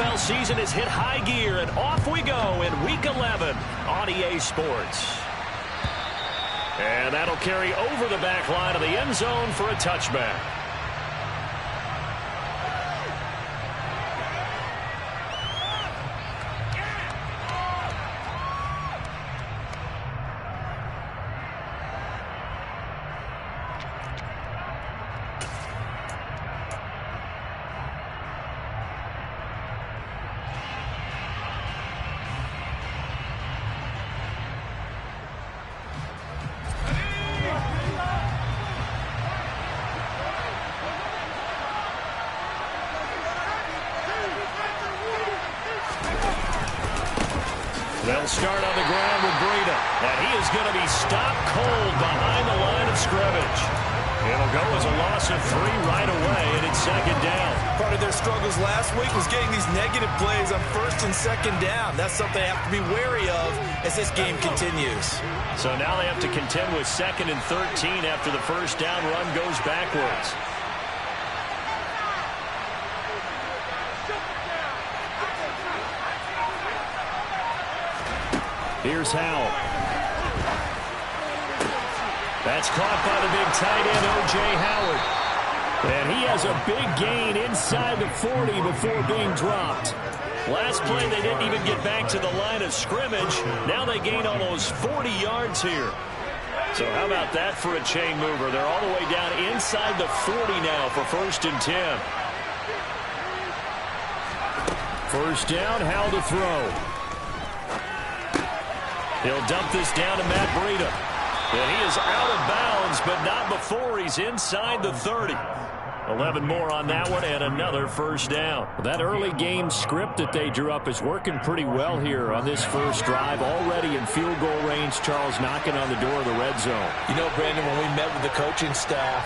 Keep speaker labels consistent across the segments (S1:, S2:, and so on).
S1: NFL season has hit high gear, and off we go in Week 11 on EA Sports. And that'll carry over the back line of the end zone for a touchback. They'll start on the ground with Breida, and he is going to be stopped cold behind the line of scrimmage. It'll go as a loss of 3 right away, and it's second down.
S2: Part of their struggles last week was getting these negative plays on first and second down. That's something they have to be wary of as this game continues.
S1: So now they have to contend with 2nd and 13 after the first down run goes backwards. Here's Howell. That's caught by the big tight end, O.J. Howard. And he has a big gain inside the 40 before being dropped. Last play, they didn't even get back to the line of scrimmage. Now they gain almost 40 yards here. So how about that for a chain mover? They're all the way down inside the 40 now for 1st and 10. First down, Howell to throw. He'll dump this down to Matt Breida. And he is out of bounds, but not before he's inside the 30. 11 more on that one, and another first down. That early game script that they drew up is working pretty well here on this first drive. Already in field goal range, Charles, knocking on the door of the red zone.
S2: You know, Brandon, when we met with the coaching staff,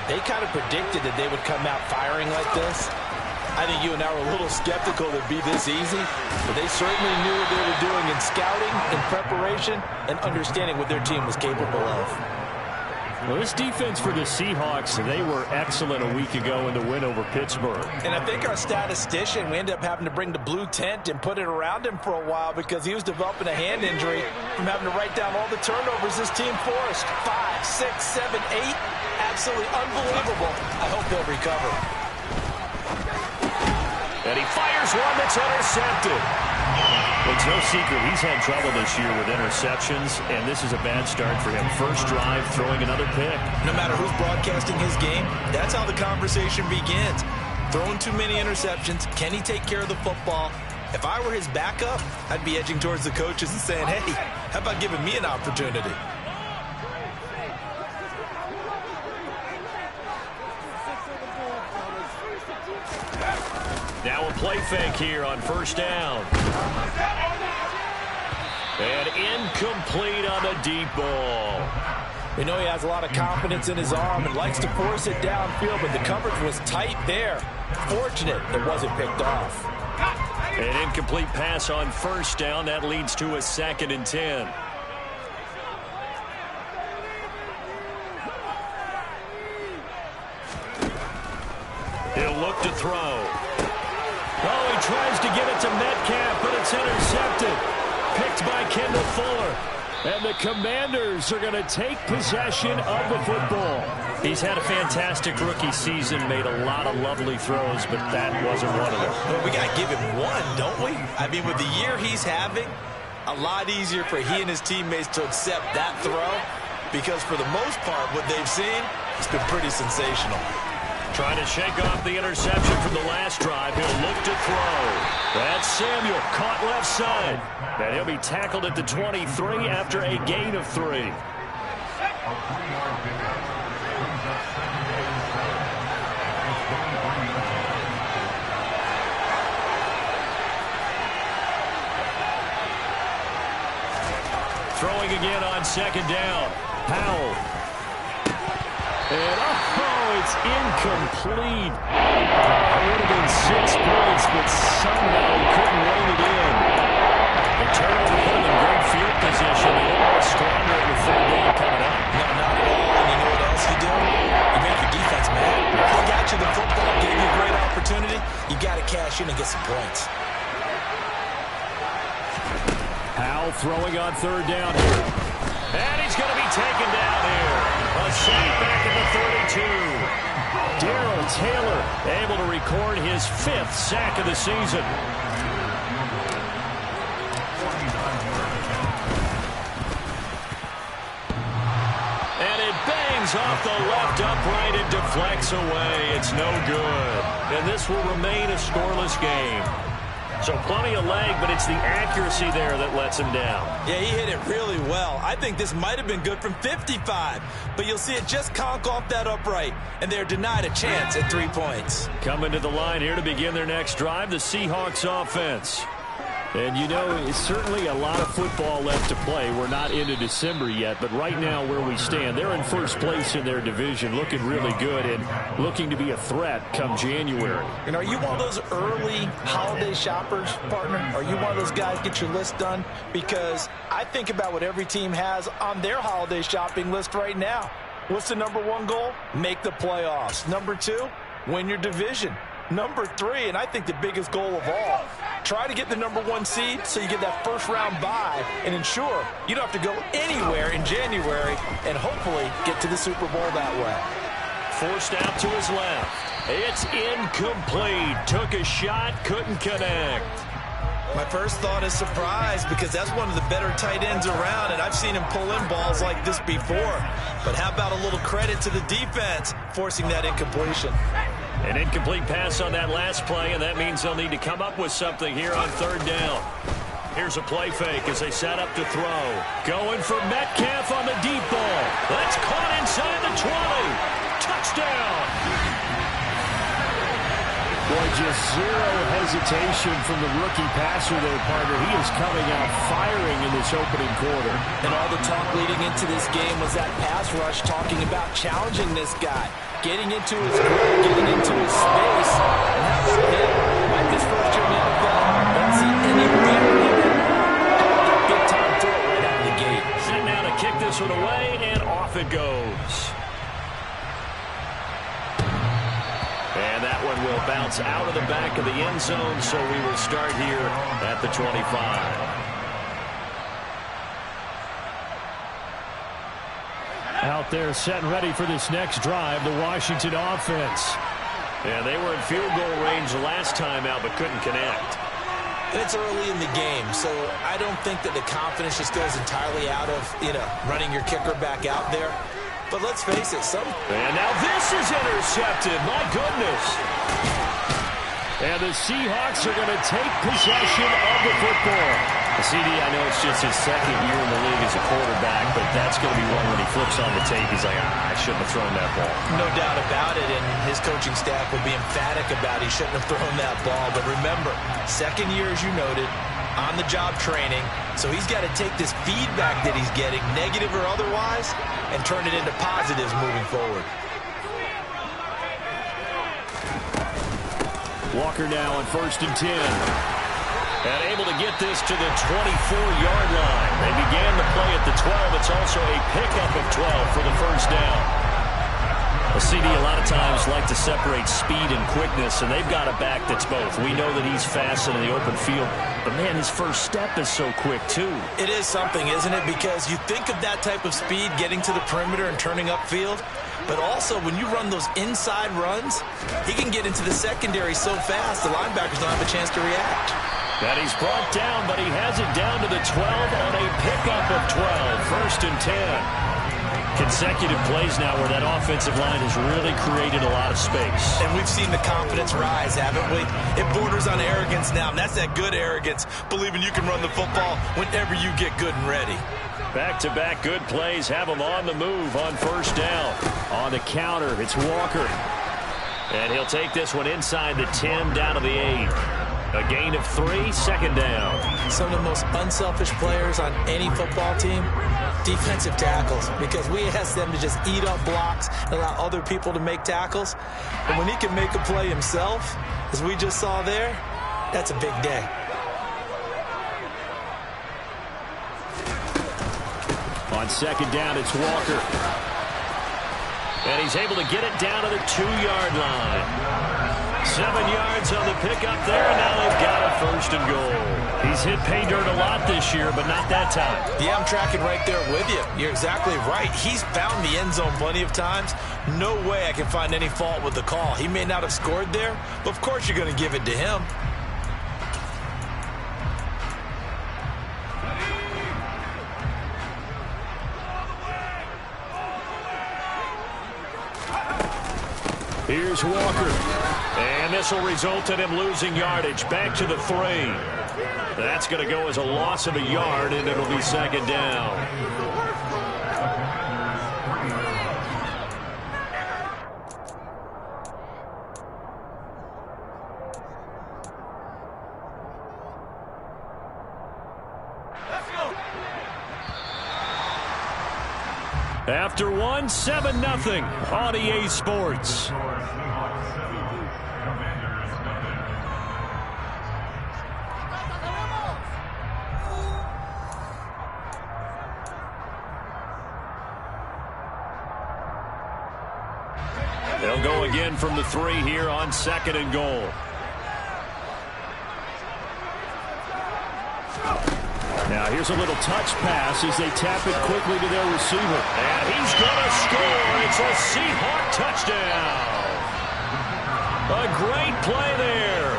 S2: they kind of predicted that they would come out firing like this. I think you and I were a little skeptical that it'd be this easy, but they certainly knew what they were doing in scouting, in preparation, and understanding what their team was capable of.
S1: Well, this defense for the Seahawks, they were excellent a week ago in the win over Pittsburgh.
S2: And I think our statistician, we ended up having to bring the blue tent and put it around him for a while because he was developing a hand injury from having to write down all the turnovers this team forced. 5, 6, 7, 8. Absolutely unbelievable. I hope they'll recover.
S1: And he fires one that's intercepted. Well, it's no secret he's had trouble this year with interceptions, and this is a bad start for him. First drive, throwing another pick.
S2: No matter who's broadcasting his game, that's how the conversation begins. Throwing too many interceptions. Can he take care of the football? If I were his backup, I'd be edging towards the coaches and saying, hey, how about giving me an opportunity?
S1: Now a play fake here on first down. And incomplete on the deep ball.
S2: We know he has a lot of confidence in his arm and likes to force it downfield, but the coverage was tight there. Fortunate it wasn't picked off.
S1: An incomplete pass on first down. That leads to a 2nd and 10. He'll look to throw. Oh, he tries to give it to Metcalf, but it's intercepted. Picked by Kendall Fuller. And the Commanders are going to take possession of the football. He's had a fantastic rookie season, made a lot of lovely throws, but that wasn't one of them.
S2: Well, we got to give him one, don't we? I mean, with the year he's having, a lot easier for he and his teammates to accept that throw because for the most part, what they've seen, it's been pretty sensational.
S1: Trying to shake off the interception from the last drive. He'll look to throw. That's Samuel, caught left side. And he'll be tackled at the 23 after a gain of 3. Throwing again on second down. Howell. And, oh, it's incomplete. It would have been 6 points, but somehow he couldn't rein it in. The turnover put him in great field position. A little more stronger in the third down coming up.
S2: No, not at all. And you know what else you do? You make your defense mad. He got you the football, gave you a great opportunity. You got to cash in and get some points.
S1: throwing on third down here. And he's going to be taken down here. A sack back at the 32. Darrell Taylor able to record his 5th sack of the season. And it bangs off the left upright and deflects away. It's no good. And this will remain a scoreless game. So plenty of leg, but it's the accuracy there that lets him down.
S2: Yeah, he hit it really well. I think this might have been good from 55, but you'll see it just conk off that upright, and they're denied a chance at 3 points.
S1: Coming to the line here to begin their next drive, the Seahawks offense. And, you know, it's certainly a lot of football left to play. We're not into December yet, but right now where we stand, they're in first place in their division, looking really good and looking to be a threat come January.
S2: And are you one of those early holiday shoppers, partner? Are you one of those guys get your list done? Because I think about what every team has on their holiday shopping list right now. What's the #1 goal? Make the playoffs. #2, win your division. #3, and I think the biggest goal of all, try to get the #1 seed so you get that first-round bye and ensure you don't have to go anywhere in January and hopefully get to the Super Bowl that way.
S1: Forced out to his left. It's incomplete. Took a shot, couldn't connect.
S2: My first thought is surprise because that's one of the better tight ends around, and I've seen him pull in balls like this before. But how about a little credit to the defense forcing that incompletion?
S1: An incomplete pass on that last play, and that means they'll need to come up with something here on third down. Here's a play fake as they set up to throw. Going for Metcalf on the deep ball. That's caught inside the 20. Touchdown. Boy, just zero hesitation from the rookie passer there, partner. He is coming out firing in this opening quarter.
S2: And all the talk leading into this game was that pass rush talking about challenging this guy, getting into his grip, getting into his space. And how about him? Like his first year in the NFL, I don't see any leader in him. Big-time throw right out of the gate.
S1: Sitting down to kick this one away, and off it goes. And that one will bounce out of the back of the end zone, so we will start here at the 25. Out there set and ready for this next drive, the Washington offense. And they were in field goal range last time out, but couldn't connect.
S2: And it's early in the game, so I don't think that the confidence just goes entirely out of, running your kicker back out there. But let's face it,
S1: And now this is intercepted. My goodness. And the Seahawks are going to take possession of the football. CD, I know it's just his second year in the league as a quarterback, but that's going to be one when he flips on the tape. He's like, I shouldn't have thrown that ball.
S2: No doubt about it, and his coaching staff will be emphatic about he shouldn't have thrown that ball. But remember, second year, as you noted, on-the-job training, so he's got to take this feedback that he's getting, negative or otherwise, and turn it into positives moving forward.
S1: Walker now on 1st and 10. And able to get this to the 24-yard line. They began the play at the 12. It's also a pickup of 12 for the first down. A CD a lot of times like to separate speed and quickness, and they've got a back that's both. We know that he's fast in the open field, but, man, his first step is so quick, too.
S2: It is something, isn't it? Because you think of that type of speed getting to the perimeter and turning upfield, but also when you run those inside runs, he can get into the secondary so fast the linebackers don't have a chance to react.
S1: And he's brought down, but he has it down to the 12 on a pickup of 12. 1st and 10. Consecutive plays now where that offensive line has really created a lot of space.
S2: And we've seen the confidence rise, haven't we? It borders on arrogance now, and that's that good arrogance, believing you can run the football whenever you get good and ready.
S1: Back-to-back good plays have him on the move on 1st down. On the counter, it's Walker. And he'll take this one inside the 10 down to the 8. A gain of 3, 2nd down.
S2: Some of the most unselfish players on any football team, defensive tackles, because we ask them to just eat up blocks and allow other people to make tackles. And when he can make a play himself, as we just saw there, that's a big day.
S1: On 2nd down, it's Walker. And he's able to get it down to the 2-yard line. 7 yards on the pickup there, and now they've got a 1st and goal. He's hit pay dirt a lot this year, but not that time.
S2: Yeah, I'm tracking right there with you. You're exactly right. He's found the end zone plenty of times. No way I can find any fault with the call. He may not have scored there, but of course you're going to give it to him.
S1: Here's Walker. And this will result in him losing yardage. Back to the 3. That's going to go as a loss of a yard, and it'll be 2nd down. After 1, 7-0 on EA Sports. They'll go again from the 3 here on 2nd and goal. Now here's a little touch pass as they tap it quickly to their receiver. And he's going to score. It's a Seahawk touchdown. A great play there.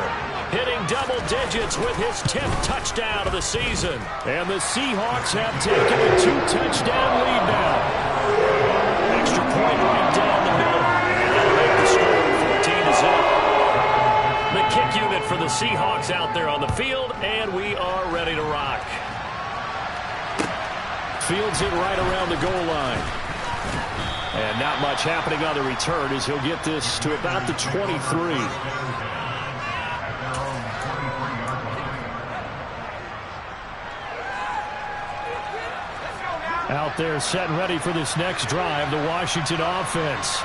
S1: Hitting double digits with his 10th touchdown of the season. And the Seahawks have taken a 2-touchdown lead now. Extra point right down the middle. And that'll make the score 14-0. The kick unit for the Seahawks out there on the field, and we are ready to rock. Fields it right around the goal line. And not much happening on the return as he'll get this to about the 23. Out there set and ready for this next drive, the Washington offense.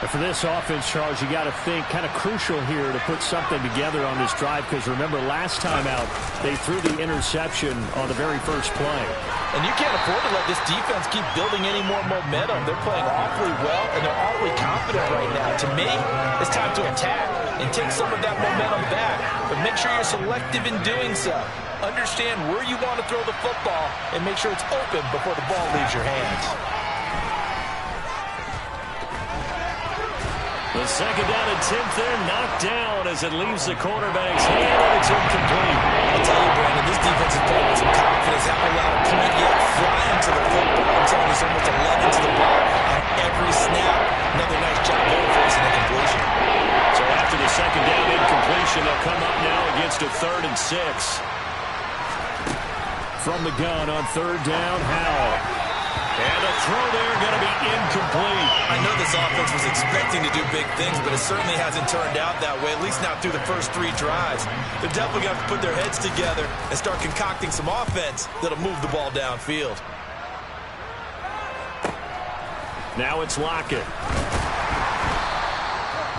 S1: And for this offense, Charles, you got to think kind of crucial here to put something together on this drive, because remember last time out they threw the interception on the very first play.
S2: And you can't afford to let this defense keep building any more momentum. They're playing awfully well, and they're awfully confident right now. To me, it's time to attack and take some of that momentum back. But make sure you're selective in doing so. Understand where you want to throw the football and make sure it's open before the ball leaves your hands.
S1: The 2nd down and 10th there, knocked down as it leaves the quarterback's hand, and it's incomplete.
S2: I'll tell you, Brandon, this defense is playing with some confidence. Haven't allowed a point yet flying to the football. I'm telling you, almost 11 to the ball on every snap. Another nice job there for us in the completion.
S1: So after the 2nd down incompletion, they'll come up now against a 3rd and 6. From the gun on 3rd down, Howell. And a throw there going to be incomplete.
S2: I know this offense was expecting to do big things, but it certainly hasn't turned out that way, at least not through the first 3 drives. They're definitely going to have to put their heads together and start concocting some offense that'll move the ball downfield.
S1: Now it's Lockett.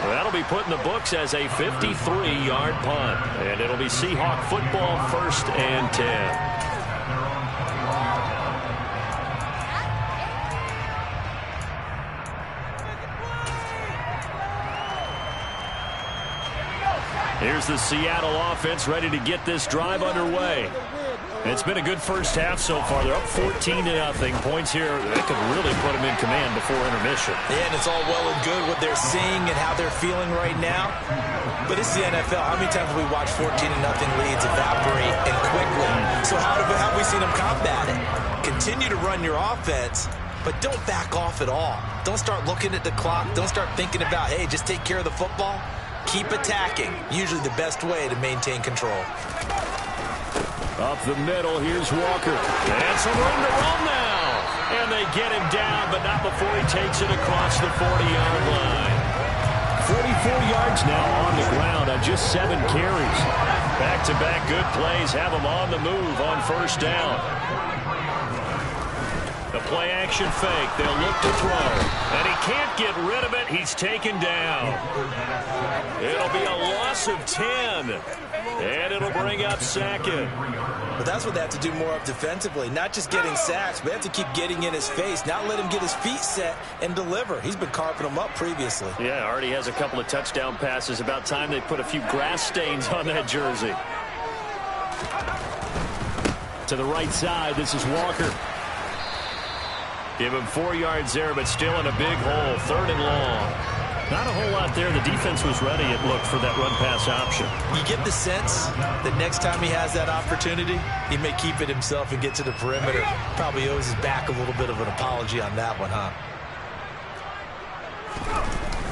S1: That'll be put in the books as a 53-yard punt. And it'll be Seahawk football, 1st and 10. Here's the Seattle offense ready to get this drive underway. It's been a good first half so far. They're up 14-0. Points here, they could really put them in command before intermission.
S2: Yeah, and it's all well and good what they're seeing and how they're feeling right now. But it's the NFL. How many times have we watched 14-0 leads evaporate and quickly? So how have we seen them combat it? Continue to run your offense, but don't back off at all. Don't start looking at the clock. Don't start thinking about, hey, just take care of the football. Keep attacking. Usually the best way to maintain control.
S1: Up the middle, here's Walker. And some room to run now. And they get him down, but not before he takes it across the 40-yard line. 44 yards now on the ground on just 7 carries. Back-to-back good plays have him on the move on 1st down. The play action fake. They'll look to throw. And he can't get rid of it. He's taken down. It'll be a loss of 10. And it'll bring up second.
S2: But that's what they have to do more of defensively. Not just getting sacks, but they have to keep getting in his face. Not let him get his feet set and deliver. He's been carving them up previously.
S1: Yeah, already has a couple of touchdown passes. About time they put a few grass stains on that jersey. To the right side, this is Walker. Give him 4 yards there, but still in a big hole. 3rd and long. Not a whole lot there. The defense was ready, it looked, for that run-pass option.
S2: You get the sense that next time he has that opportunity, he may keep it himself and get to the perimeter. Probably owes his back a little bit of an apology on that one, huh?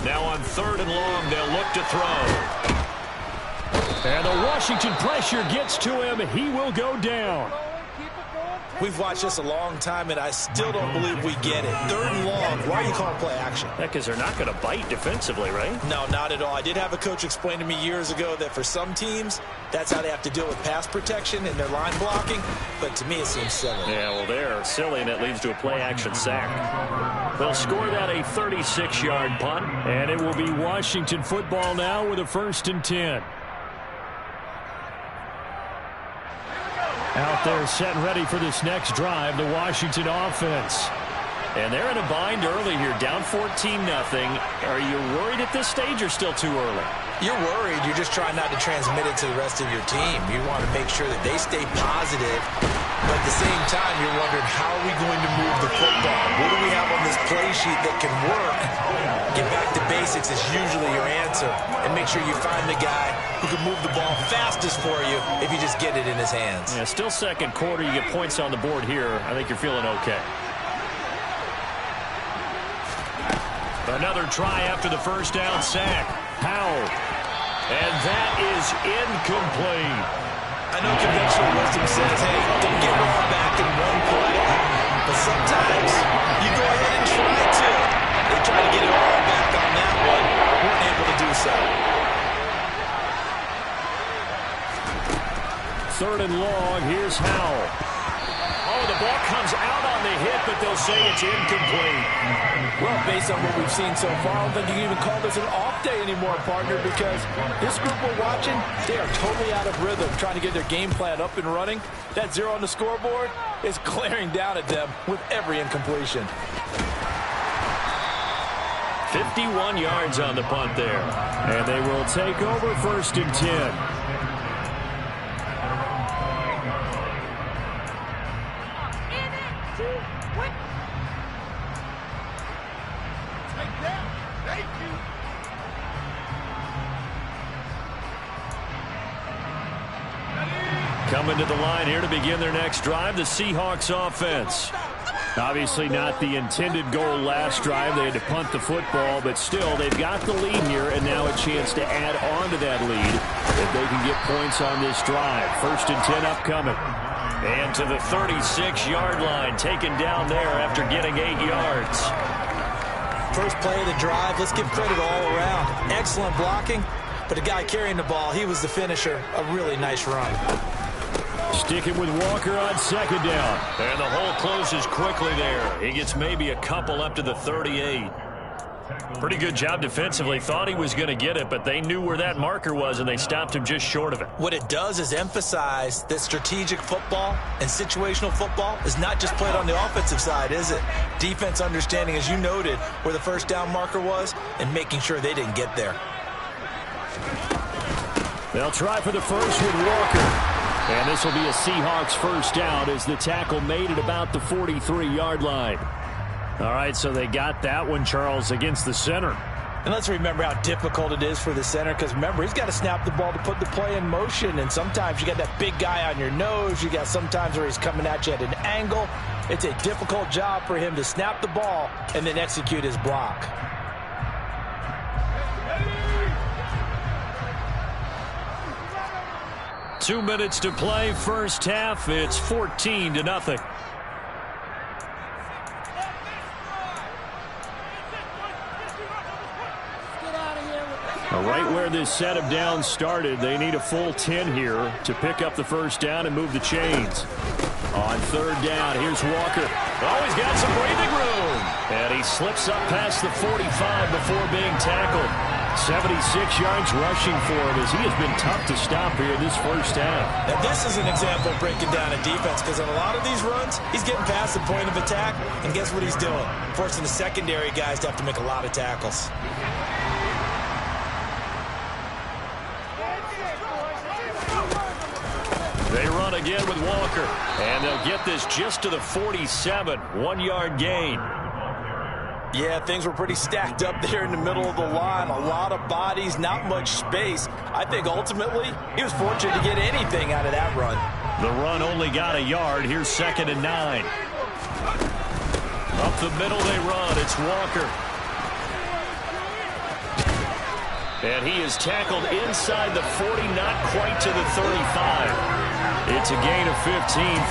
S1: Now on 3rd and long, they'll look to throw. And the Washington pressure gets to him. He will go down.
S2: We've watched this a long time, and I still don't believe we get it. 3rd and long. Why are you calling play action?
S1: Because they're not going to bite defensively, right?
S2: No, not at all. I did have a coach explain to me years ago that for some teams, that's how they have to deal with pass protection and their line blocking. But to me, it seems silly.
S1: Yeah, well, they're silly, and it leads to a play action sack. They'll score that a 36-yard punt, and it will be Washington football now with a 1st and 10. Out there set and ready for this next drive, the Washington offense. And they're in a bind early here, down 14-0. Are you worried at this stage or still too early?
S2: You're worried. You're just trying not to transmit it to the rest of your team. You want to make sure that they stay positive. But at the same time, you're wondering, how are we going to move the football? What do we have on this play sheet that can work? Get back to basics is usually your answer. And make sure you find the guy who can move the ball fastest for you if you just get it in his hands.
S1: Yeah, still 2nd quarter. You get points on the board here. I think you're feeling okay. Another try after the 1st down sack. Howell. And that is incomplete.
S2: I know conventional wisdom says, hey, don't get raw back in one play. But sometimes you go ahead and try to. They try to get it all back on that one. Weren't able to do so.
S1: 3rd and long. Here's Howell. Oh, the ball comes out on the hit, but they'll say it's incomplete.
S2: Well, based on what we've seen so far, I don't think you can even call this an off day anymore, partner, because this group we're watching, they are totally out of rhythm, trying to get their game plan up and running. That 0 on the scoreboard is glaring down at them with every incompletion.
S1: 51 yards on the punt there. And they will take over 1st and 10. Coming to the line here to begin their next drive, the Seahawks offense. Obviously not the intended goal last drive. They had to punt the football, but still they've got the lead here and now a chance to add on to that lead if they can get points on this drive. 1st and 10 upcoming. And to the 36-yard line, taken down there after getting 8 yards.
S2: First play of the drive, let's give credit all around. Excellent blocking, but the guy carrying the ball, he was the finisher. A really nice run.
S1: Sticking with Walker on 2nd down. And the hole closes quickly there. He gets maybe a couple up to the 38. Pretty good job defensively. Thought he was going to get it, but they knew where that marker was, and they stopped him just short of it.
S2: What it does is emphasize that strategic football and situational football is not just played on the offensive side, is it? Defense understanding, as you noted, where the 1st down marker was and making sure they didn't get there.
S1: They'll try for the first with Walker. And this will be a Seahawks 1st down as the tackle made at about the 43-yard line. All right, so they got that one, Charles, against the center.
S2: And let's remember how difficult it is for the center, because remember, he's got to snap the ball to put the play in motion, and sometimes you got that big guy on your nose. You got sometimes where he's coming at you at an angle. It's a difficult job for him to snap the ball and then execute his block.
S1: Two minutes to play, 1st half. It's 14-0. Right where this set of downs started, they need a full 10 here to pick up the 1st down and move the chains. On 3rd down, here's Walker. Oh, he's got some breathing room. And he slips up past the 45 before being tackled. 76 yards rushing for him as he has been tough to stop here this first half.
S2: Now this is an example of breaking down a defense, because on a lot of these runs, he's getting past the point of attack, and guess what he's doing? Forcing the secondary guys to have to make a lot of tackles.
S1: They run again with Walker, and they'll get this just to the 47, 1-yard gain.
S2: Yeah, things were pretty stacked up there in the middle of the line. A lot of bodies, not much space. I think ultimately he was fortunate to get anything out of that run.
S1: The run only got a yard. Here's 2nd and 9. Up the middle they run. It's Walker. And he is tackled inside the 40, not quite to the 35. It's a gain of 15,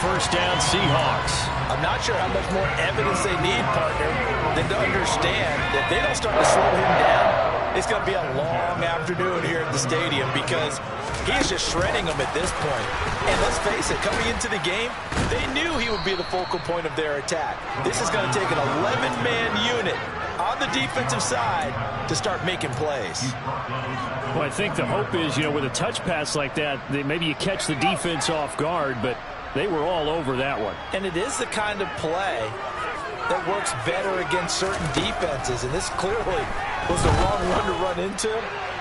S1: first down Seahawks.
S2: I'm not sure how much more evidence they need, partner, than to understand that if they don't start to slow him down, it's going to be a long afternoon here at the stadium, because he's just shredding them at this point. And let's face it, coming into the game, they knew he would be the focal point of their attack. This is going to take an 11-man unit on the defensive side to start making plays.
S1: Well, I think the hope is, with a touch pass like that, maybe you catch the defense off guard, but they were all over that one.
S2: And it is the kind of play that works better against certain defenses, and this clearly was the wrong one to run into.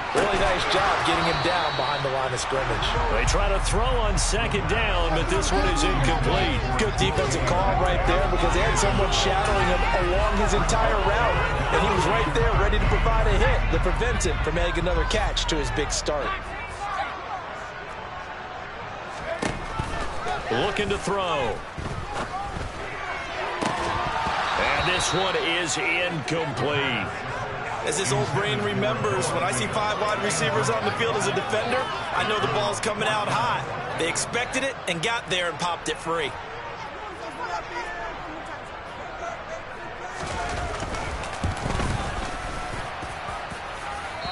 S2: Really nice job getting him down behind the line of scrimmage.
S1: They try to throw on 2nd down, but this one is incomplete.
S2: Good defensive call right there, because they had someone shadowing him along his entire route, and he was right there ready to provide a hit that prevents him from adding another catch to his big start.
S1: Looking to throw. And this one is incomplete.
S2: As his old brain remembers, when I see 5 wide receivers on the field as a defender, I know the ball's coming out hot. They expected it and got there and popped it free.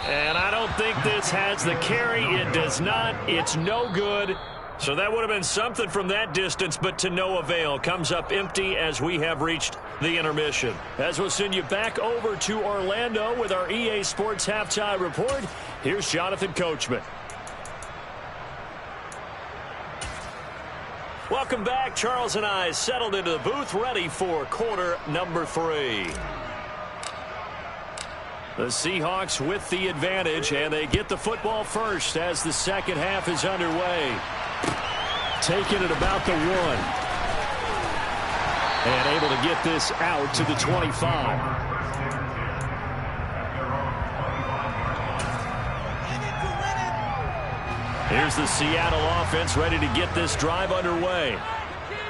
S1: And I don't think this has the carry. It does not. It's no good. So that would have been something from that distance, but to no avail. Comes up empty as we have reached the intermission. As we'll send you back over to Orlando with our EA Sports Halftime Report, here's Jonathan Coachman. Welcome back. Charles and I settled into the booth, ready for quarter number 3. The Seahawks with the advantage, and they get the football first as the second half is underway. Taking it about the 1. And able to get this out to the 25. Here's the Seattle offense ready to get this drive underway.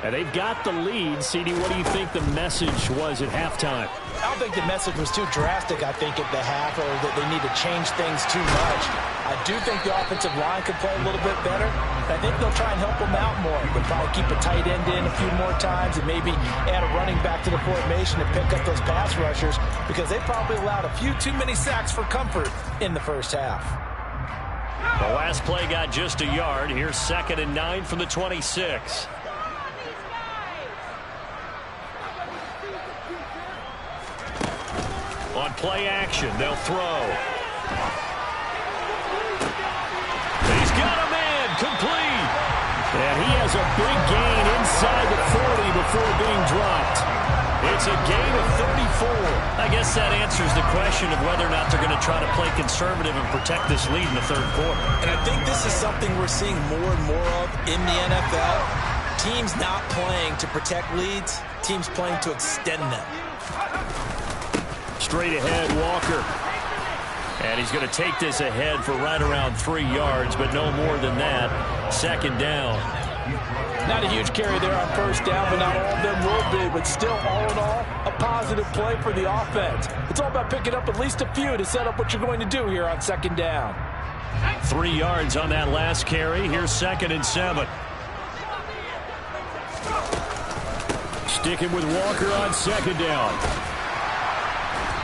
S1: And they've got the lead. CD, what do you think the message was at halftime?
S2: I don't think the message was too drastic, I think, at the half, or that they need to change things too much. I do think the offensive line could play a little bit better. I think they'll try and help them out more. They'll probably keep a tight end in a few more times and maybe add a running back to the formation to pick up those pass rushers, because they probably allowed a few too many sacks for comfort in the first half.
S1: The last play got just a yard. Here's 2nd and 9 from the 26. On play action, they'll throw. He's got a man, complete. And he has a big gain inside the 40 before being dropped. It's a gain of 34. I guess that answers the question of whether or not they're going to try to play conservative and protect this lead in the third quarter.
S2: And I think this is something we're seeing more and more of in the NFL. Teams not playing to protect leads, teams playing to extend them.
S1: Straight ahead, Walker. And he's going to take this ahead for right around 3 yards, but no more than that. 2nd down.
S2: Not a huge carry there on first down, but not all of them will be. But still, all in all, a positive play for the offense. It's all about picking up at least a few to set up what you're going to do here on 2nd down.
S1: 3 yards on that last carry. Here's 2nd and 7. Sticking with Walker on 2nd down.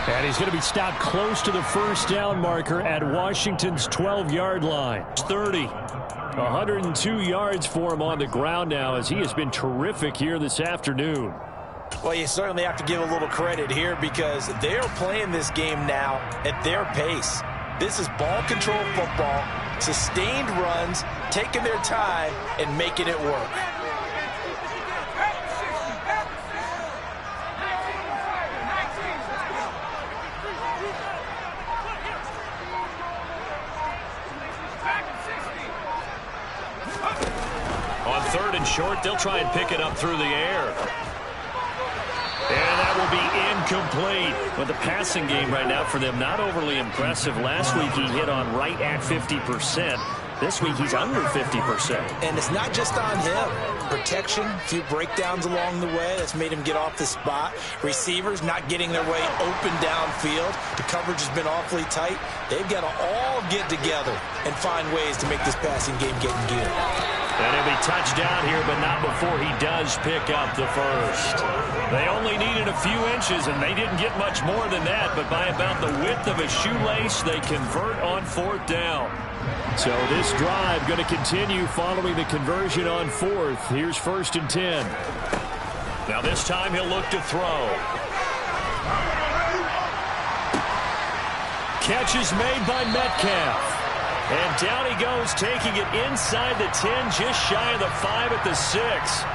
S1: And he's going to be stopped close to the first down marker at Washington's 12-yard line. 30. 102 yards for him on the ground now, as he has been terrific here this afternoon.
S2: Well, you certainly have to give a little credit here because they're playing this game now at their pace. This is ball control football, sustained runs, taking their time, and making it work.
S1: On 3rd and short, they'll try and pick it up through the air. And that will be incomplete. But the passing game right now for them, not overly impressive. Last week he hit on right at 50%. This week he's under 50%.
S2: And it's not just on him. Protection, a few breakdowns along the way. That's made him get off the spot. Receivers not getting their way open downfield. The coverage has been awfully tight. They've got to all get together and find ways to make this passing game get in gear.
S1: And he'll be touchdown here, but not before he does pick up the first. They only needed a few inches, and they didn't get much more than that. But by about the width of a shoelace, they convert on 4th down. So this drive going to continue following the conversion on 4th. Here's 1st and 10. Now this time he'll look to throw. Catch is made by Metcalf. And down he goes, taking it inside the 10, just shy of the 5 at the 6.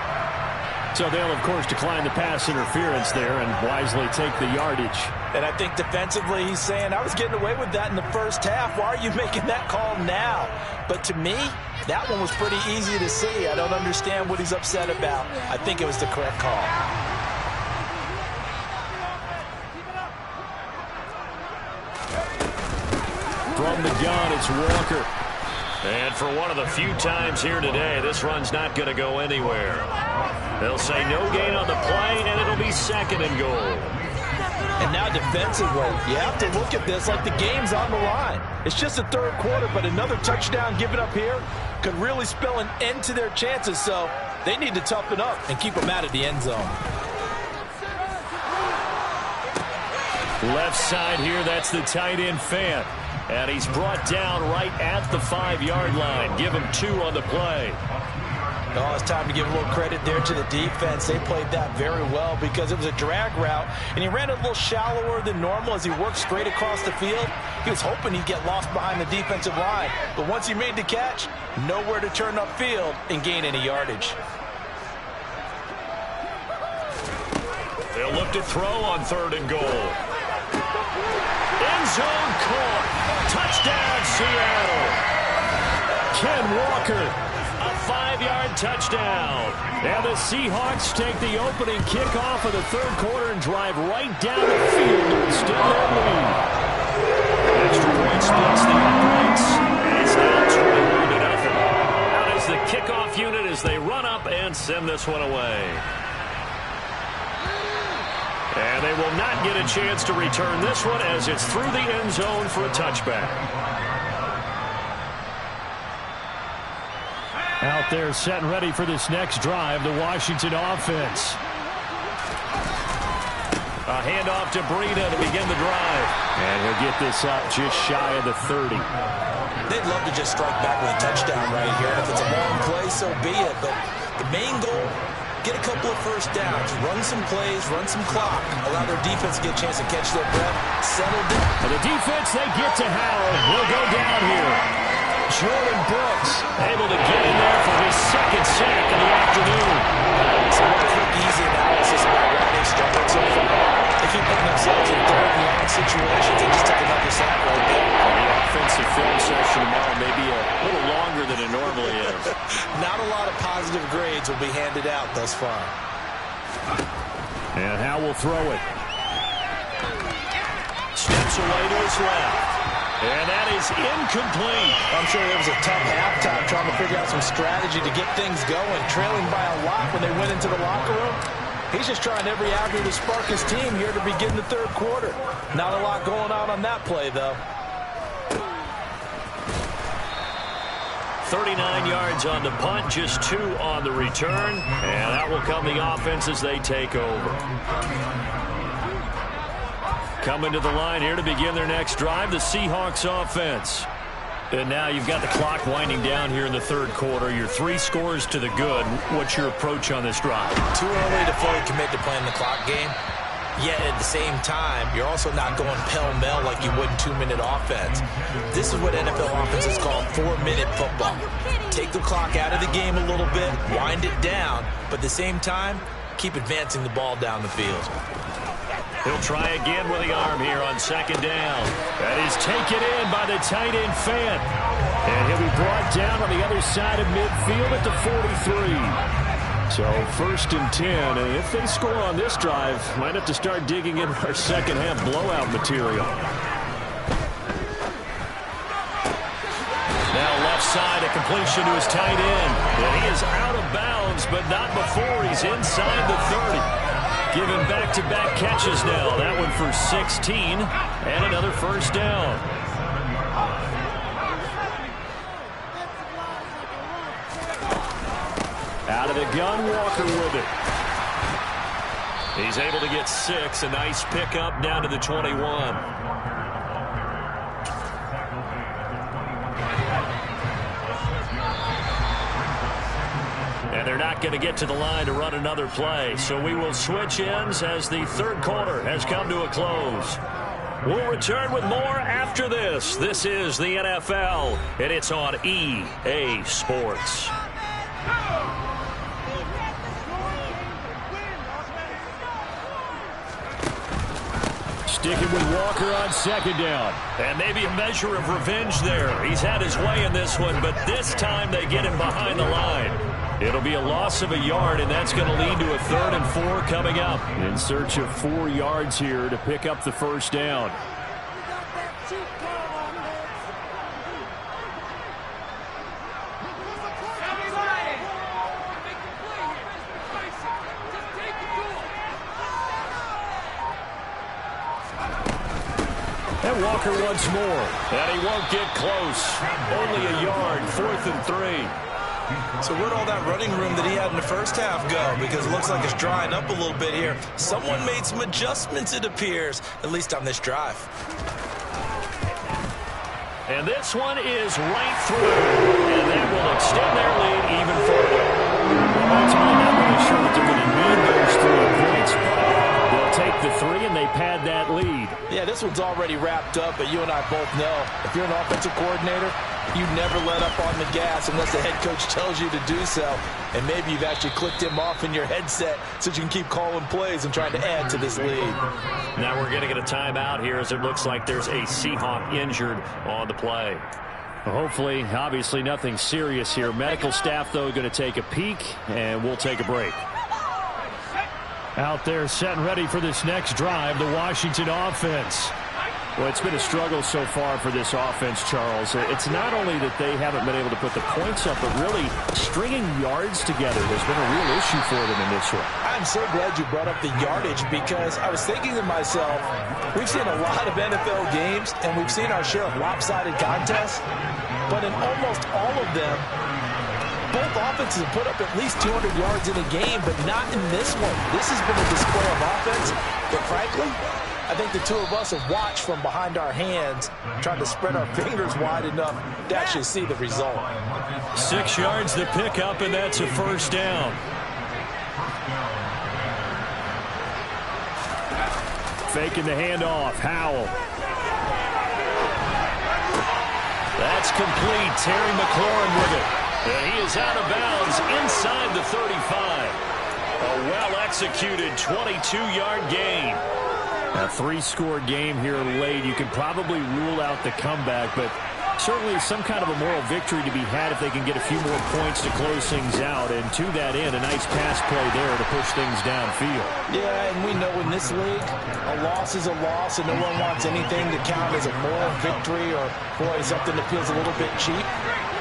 S1: So they'll, of course, decline the pass interference there and wisely take the yardage.
S2: And I think defensively he's saying, I was getting away with that in the first half. Why are you making that call now? But to me, that one was pretty easy to see. I don't understand what he's upset about. I think it was the correct call.
S1: From the gun, it's Walker. And for one of the few times here today, this run's not going to go anywhere. They'll say no gain on the play, and it'll be 2nd and goal.
S2: And now defensively, you have to look at this like the game's on the line. It's just the 3rd quarter, but another touchdown given up here could really spell an end to their chances. So they need to toughen up and keep them out of the end zone.
S1: Left side here, that's the tight end Fant. And he's brought down right at the 5-yard line. Give him 2 on the play.
S2: Oh, it's time to give a little credit there to the defense. They played that very well because it was a drag route, and he ran a little shallower than normal as he worked straight across the field. He was hoping he'd get lost behind the defensive line, but once he made the catch, nowhere to turn upfield and gain any yardage.
S1: They'll look to throw on 3rd and goal. End zone caught. Touchdown, Seattle. Ken Walker, a 5-yard touchdown. And the Seahawks take the opening kickoff of the 3rd quarter and drive right down the field to extend their lead. Extra point splits the uprights, and it's now 21-0. Out is the kickoff unit as they run up and send this one away. And they will not get a chance to return this one as it's through the end zone for a touchback. Out there set and ready for this next drive, the Washington offense. A handoff to Breida to begin the drive. And he'll get this up just shy of the 30.
S2: They'd love to just strike back with a touchdown right here. If it's a long play, so be it. But the main goal, get a couple of first downs, run some plays, run some clock, allow their defense to get a chance to catch their breath, settle down.
S1: For the defense, they get to Howard. He'll go down here. Jordan Brooks able to get in there for his 2nd sack of the afternoon.
S2: It's not a quick, easy analysis about why they struggled so far. They keep putting themselves in 3rd and long situations. They just took another sack right there.
S1: The offensive film session tomorrow may be a little longer than it normally is.
S2: Not a lot of positive grades will be handed out thus far.
S1: And Howe will throw it. Steps away to his left. And that is incomplete.
S2: I'm sure it was a tough halftime trying to figure out some strategy to get things going. Trailing by a lot when they went into the locker room. He's just trying every avenue to spark his team here to begin the 3rd quarter. Not a lot going on that play, though.
S1: 39 yards on the punt, just 2 on the return. And that will come the offense as they take over. Coming to the line here to begin their next drive, the Seahawks offense. And now you've got the clock winding down here in the third quarter. You're 3 scores to the good. What's your approach on this drive?
S2: Too early to fully commit to playing the clock game. Yet at the same time, you're also not going pell-mell like you would in 2-minute offense. This is what NFL offenses call 4-minute football. Take the clock out of the game a little bit, wind it down, but at the same time, keep advancing the ball down the field.
S1: He'll try again with the arm here on second down. That is taken in by the tight end Fant. And he'll be brought down on the other side of midfield at the 43. So 1st and 10, and if they score on this drive, might have to start digging in our second half blowout material. Now left side, a completion to his tight end. And he is out of bounds, but not before he's inside the 30. Given back-to-back catches now. That one for 16 and another first down. Out of the gun, Walker with it. He's able to get 6. A nice pickup down to the 21. And they're not going to get to the line to run another play. So we will switch ends as the third quarter has come to a close. We'll return with more after this. This is the NFL, and it's on EA Sports. Sticking with Walker on second down. And maybe a measure of revenge there. He's had his way in this one, but this time they get him behind the line. It'll be a loss of a yard, and that's going to lead to a 3rd and 4 coming up. In search of 4 yards here to pick up the first down. And Walker once more. And he won't get close. Only a yard, 4th and 3.
S2: So where'd all that running room that he had in the first half go? Because it looks like it's drying up a little bit here. Someone made some adjustments, it appears, at least on this drive.
S1: And this one is right through. And that will extend their lead even further. Ultimately, not really sure that they're going to need those 3 points, but they'll take the 3 and they pad that lead.
S2: Yeah, this one's already wrapped up, but you and I both know if you're an offensive coordinator, you never let up on the gas unless the head coach tells you to do so. And maybe you've actually clicked him off in your headset so you can keep calling plays and trying to add to this lead.
S1: Now we're going to get a timeout here as it looks like there's a Seahawk injured on the play. Hopefully, obviously nothing serious here. Medical staff, though, going to take a peek, and we'll take a break. Out there set and ready for this next drive, the Washington offense. Well, it's been a struggle so far for this offense, Charles. It's not only that they haven't been able to put the points up, but really stringing yards together has been a real issue for them in this one.
S2: I'm so glad you brought up the yardage because I was thinking to myself, we've seen a lot of NFL games and we've seen our share of lopsided contests, but in almost all of them, both offenses have put up at least 200 yards in a game, but not in this one. This has been a display of offense that, frankly, I think the two of us have watched from behind our hands, trying to spread our fingers wide enough to actually see the result.
S1: 6 yards the pickup, and that's a first down. Faking the handoff, Howell. That's complete. Terry McLaurin with it. And he is out of bounds inside the 35. A well-executed 22-yard gain. A 3-score game here late. You can probably rule out the comeback, but certainly some kind of a moral victory to be had if they can get a few more points to close things out. And to that end, a nice pass play there to push things downfield.
S2: Yeah, and we know in this league, a loss is a loss, and no one wants anything to count as a moral victory or, boy, something that feels a little bit cheap.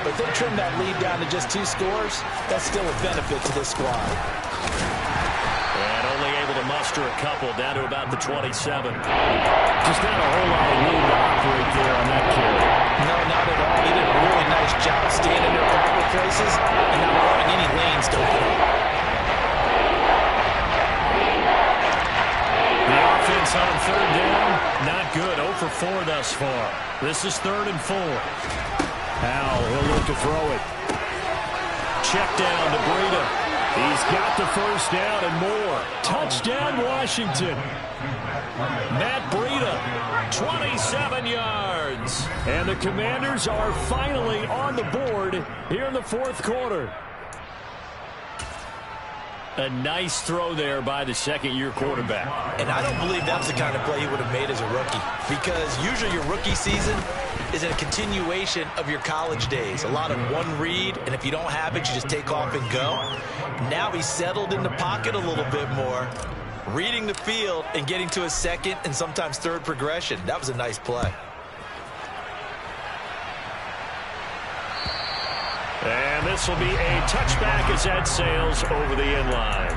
S2: But they trim that lead down to just 2 scores. That's still a benefit to this squad.
S1: And only able to muster a couple down to about the 27. Just not a whole lot of room to operate there on that carry.
S2: No, not at all. He did a really nice job staying in there a couple of places and not allowing any lanes to open up.
S1: The offense on 3rd down, not good. 0 for 4 thus far. This is 3rd and 4. Powell, he'll look to throw it. Check down to Breida. He's got the first down and more. Touchdown, Washington. Matt Breida, 27 yards. And the Commanders are finally on the board here in the fourth quarter. A nice throw there by the second-year quarterback.
S2: And I don't believe that's the kind of play he would have made as a rookie, because usually your rookie season is a continuation of your college days. A lot of one read, and if you don't have it, you just take off and go. Now he's settled in the pocket a little bit more, reading the field and getting to his second and sometimes third progression. That was a nice play.
S1: And this will be a touchback as that sails over the end line.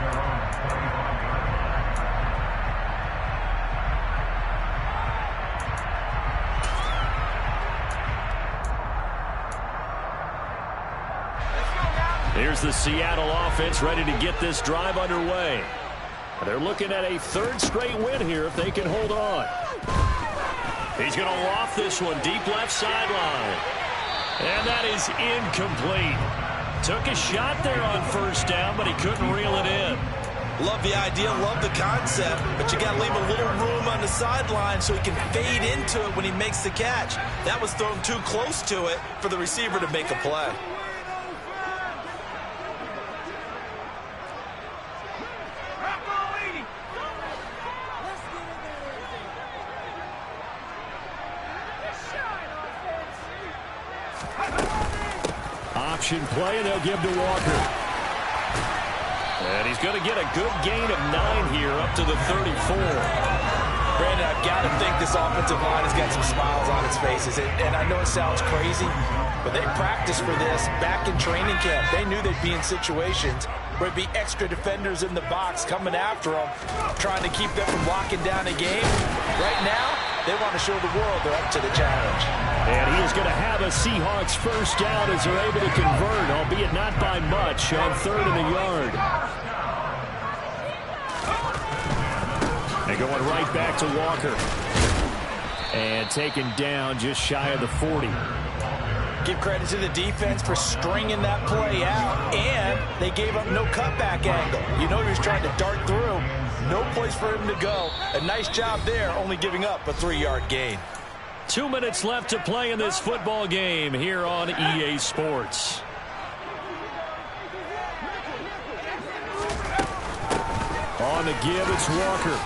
S1: Here's the Seattle offense ready to get this drive underway. They're looking at a third straight win here if they can hold on. He's going to loft this one deep left sideline. And that is incomplete. Took a shot there on first down, but he couldn't reel it in.
S2: Love the idea, love the concept, but you got to leave a little room on the sideline so he can fade into it when he makes the catch. That was thrown too close to it for the receiver to make a play.
S1: Option play, and they'll give to Walker. And he's going to get a good gain of 9 here up to the 34.
S2: Brandon, I've got to think this offensive line has got some smiles on its faces. And I know it sounds crazy, but they practiced for this back in training camp. They knew they'd be in situations where it'd be extra defenders in the box coming after them, trying to keep them from locking down a game. Right now, they want to show the world they're up to the challenge.
S1: And he is going to have a Seahawks first down as they're able to convert, albeit not by much, on third and a yard. They're going right back to Walker. And taken down just shy of the 40.
S2: Give credit to the defense for stringing that play out, and they gave up no cutback angle. You know he was trying to dart through. No place for him to go. A nice job there, only giving up a 3-yard gain.
S1: 2 minutes left to play in this football game here on EA Sports. On the give, it's Walker.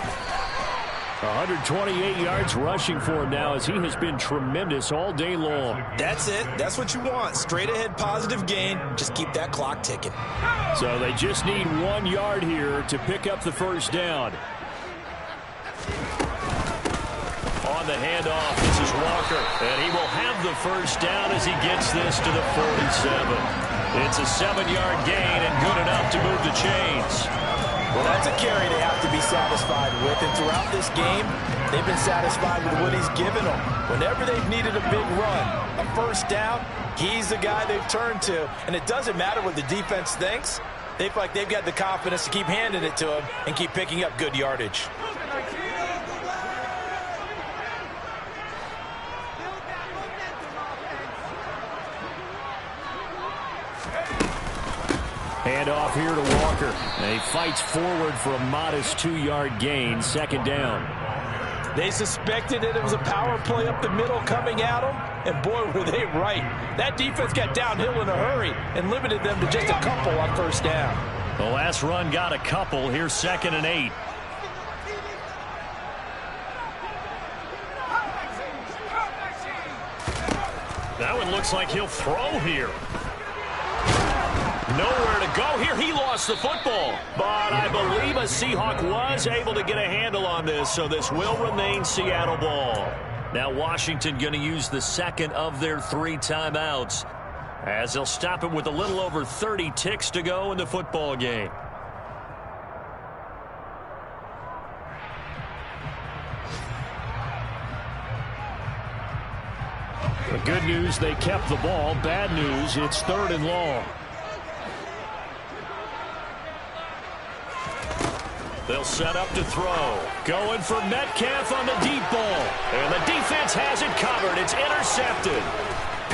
S1: 128 yards rushing for him now as he has been tremendous all day long.
S2: That's it. That's what you want. Straight ahead positive gain. Just keep that clock ticking.
S1: So they just need 1 yard here to pick up the first down. On the handoff, this is Walker. And he will have the first down as he gets this to the 47. It's a 7-yard gain and good enough to move the chains.
S2: Well, that's a carry they have to be satisfied with. And throughout this game, they've been satisfied with what he's given them. Whenever they've needed a big run, a first down, he's the guy they've turned to. And it doesn't matter what the defense thinks. They feel like they've got the confidence to keep handing it to him and keep picking up good yardage.
S1: Hand off here to Walker. And he fights forward for a modest 2-yard gain, second down.
S2: They suspected that it was a power play up the middle coming at them, and boy, were they right. That defense got downhill in a hurry and limited them to just a couple on first down.
S1: The last run got a couple. Here's 2nd and 8. That one looks like he'll throw here. Nowhere to go here. He lost the football. But I believe a Seahawk was able to get a handle on this, so this will remain Seattle ball. Now Washington going to use the second of their 3 timeouts as they'll stop it with a little over 30 ticks to go in the football game. The good news, they kept the ball. Bad news, it's 3rd and long. They'll set up to throw. Going for Metcalf on the deep ball. And the defense has it covered. It's intercepted.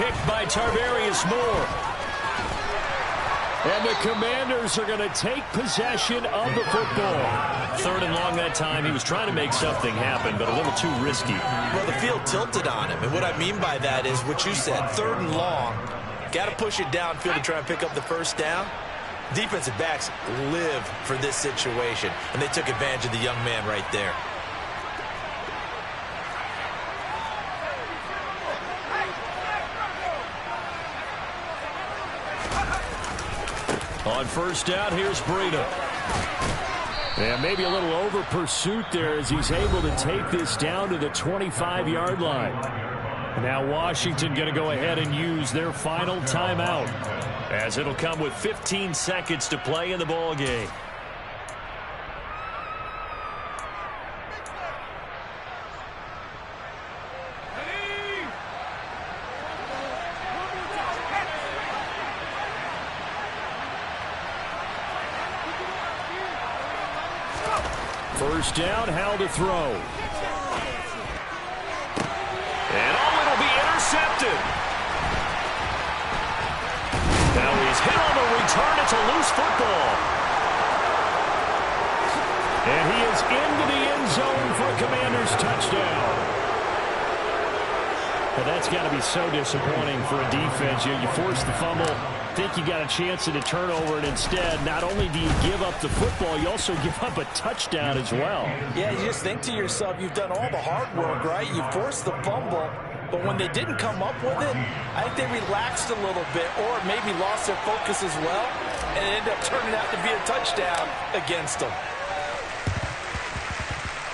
S1: picked by Tarvarius Moore. And the Commanders are going to take possession of the football. 3rd and long that time. He was trying to make something happen, but a little too risky.
S2: Well, the field tilted on him. And what I mean by that is what you said, 3rd and long. Got to push it downfield to try and pick up the first down. Defensive backs live for this situation, and they took advantage of the young man right there.
S1: On 1st down, here's Breida. And maybe a little over pursuit there as he's able to take this down to the 25-yard line. Now Washington going to go ahead and use their final timeout, as it'll come with 15 seconds to play in the ball game. First down, Howell to throw. And it'll be intercepted. Now he's hit on the return. It's a loose football. And he is into the end zone for a Commanders touchdown. But that's got to be so disappointing for a defense. You force the fumble, think you got a chance at a turnover, and instead, not only do you give up the football, you also give up a touchdown as well.
S2: Yeah, you just think to yourself, you've done all the hard work, right? You forced the fumble, but when they didn't come up with it, I think they relaxed a little bit or maybe lost their focus as well, and it ended up turning out to be a touchdown against them.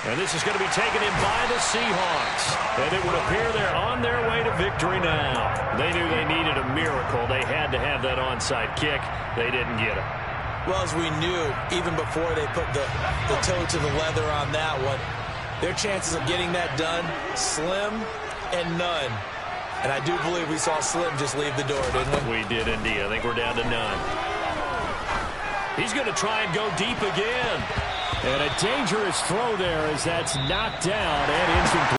S1: And this is going to be taken in by the Seahawks. And it would appear they're on their way to victory now. They knew they needed a miracle. They had to have that onside kick. They didn't get it.
S2: Well, as we knew, even before they put the toe to the leather on that one, their chances of getting that done, slim and none. And I do believe we saw Slim just leave the door, didn't we?
S1: We did indeed. I think we're down to none. He's going to try and go deep again. And a dangerous throw there as that's knocked down and incomplete.